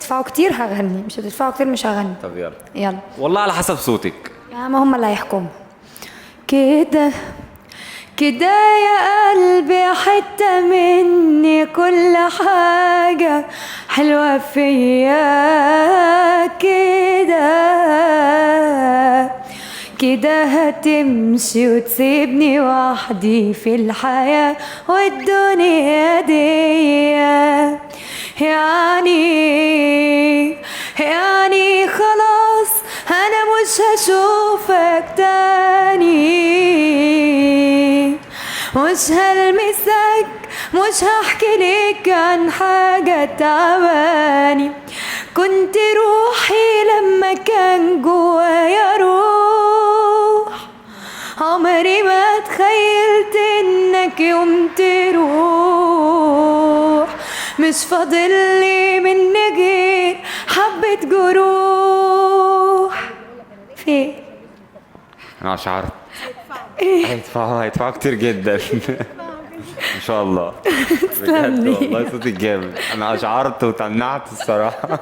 هتدفعوا كتير هغني، مش هتدفعوا كتير مش هغني. طب يلا. يلا. والله على حسب صوتك. يا ما هم اللي هيحكموا. كده كده يا قلبي حتة مني، كل حاجة حلوة فيا كده كده هتمشي وتسيبني وحدي في الحياة والدنيا دي، يعني خلاص أنا مش هشوفك تاني، مش هلمسك، مش هحكي لك عن حاجة تعباني، كنت روحي لما كان جوايا روح، عمري ما تخيلت انك يوم تروح، مش فاضلي مني غير حبة جروح. في انا شعرت هيدفعوا كتير جدا. ان شاء الله. بجد والله صوتك جامد، انا اشعرت وتنعت الصراحه.